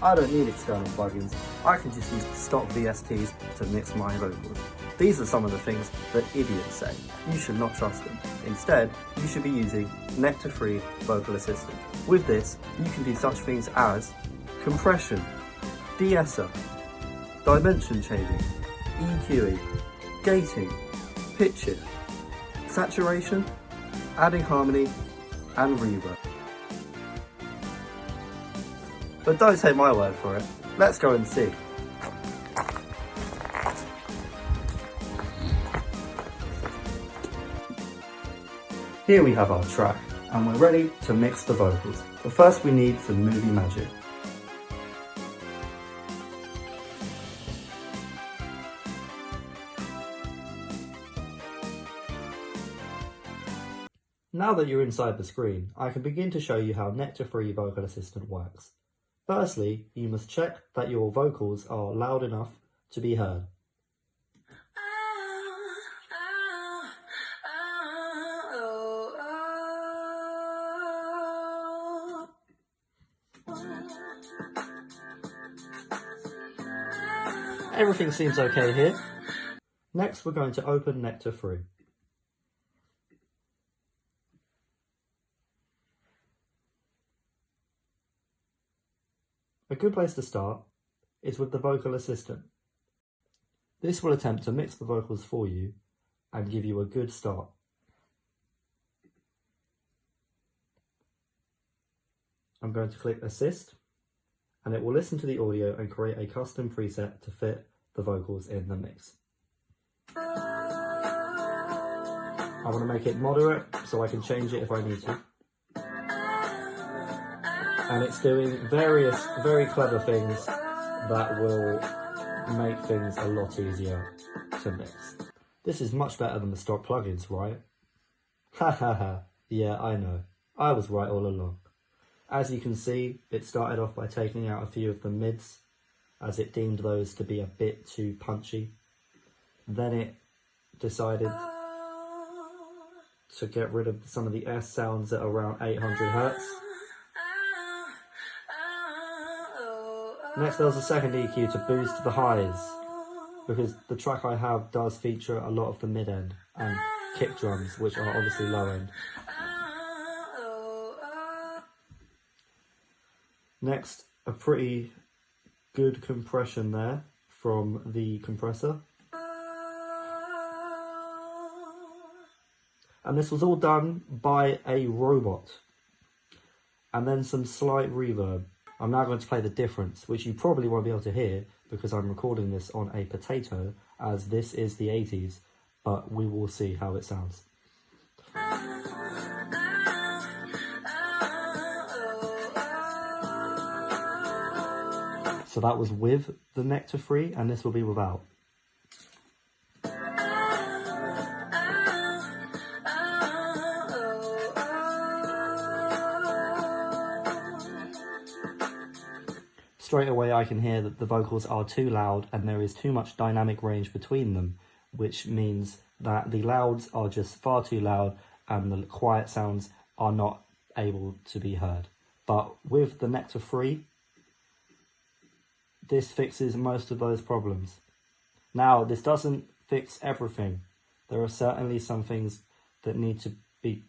I don't need external plugins, I can just use stock VSTs to mix my vocals. These are some of the things that idiots say. You should not trust them. Instead, you should be using nectar-free vocal assistant. With this, you can do such things as compression, de-esser, dimension changing, EQing, gating, pitch shift, saturation, adding harmony, and reverb. But don't take my word for it, let's go and see. Here we have our track, and we're ready to mix the vocals. But first we need some movie magic. Now that you're inside the screen, I can begin to show you how nectar-free Vocal Assistant works. Firstly, you must check that your vocals are loud enough to be heard. Everything seems okay here. Next, we're going to open Nectar Free. A good place to start is with the Vocal Assistant. This will attempt to mix the vocals for you and give you a good start. I'm going to click Assist, and it will listen to the audio and create a custom preset to fit the vocals in the mix. I want to make it moderate so I can change it if I need to. And it's doing various very clever things that will make things a lot easier to mix. This is much better than the stock plugins, right? Ha ha ha, yeah, I know. I was right all along. As you can see, it started off by taking out a few of the mids, as it deemed those to be a bit too punchy. Then it decided to get rid of some of the S sounds at around 800 Hz. Next there was a second EQ to boost the highs, because the track I have does feature a lot of the mid end and kick drums, which are obviously low end. Next, a pretty good compression there from the compressor. And this was all done by a robot. And then some slight reverb. I'm now going to play the difference, which you probably won't be able to hear because I'm recording this on a potato, as this is the 80s, but we will see how it sounds. So that was with the Nectar Free, and this will be without. Straight away I can hear that the vocals are too loud and there is too much dynamic range between them, which means that the louds are just far too loud and the quiet sounds are not able to be heard. But with the Nectar Free, this fixes most of those problems. Now, this doesn't fix everything. There are certainly some things that need to be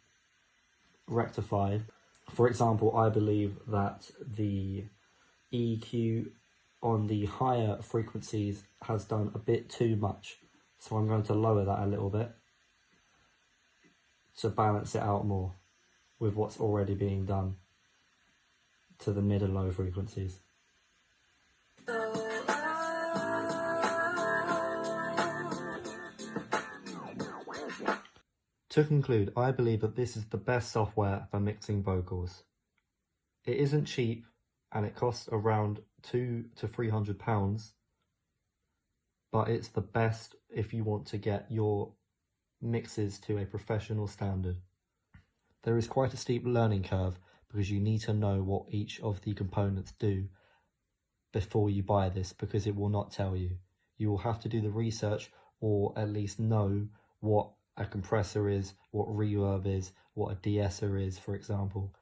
rectified. For example, I believe that the EQ on the higher frequencies has done a bit too much, so I'm going to lower that a little bit to balance it out more with what's already being done to the mid and low frequencies. To conclude, I believe that this is the best software for mixing vocals. It isn't cheap, and it costs around £200 to £300, but it's the best if you want to get your mixes to a professional standard. There is quite a steep learning curve because you need to know what each of the components do before you buy this, because it will not tell you. You will have to do the research, or at least know what a compressor is, what reverb is, what a de-esser is, for example,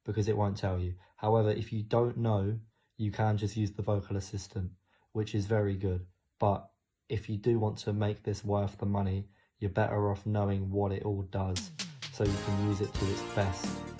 because it won't tell you. However, if you don't know, you can just use the vocal assistant, which is very good. But if you do want to make this worth the money, you're better off knowing what it all does so you can use it to its best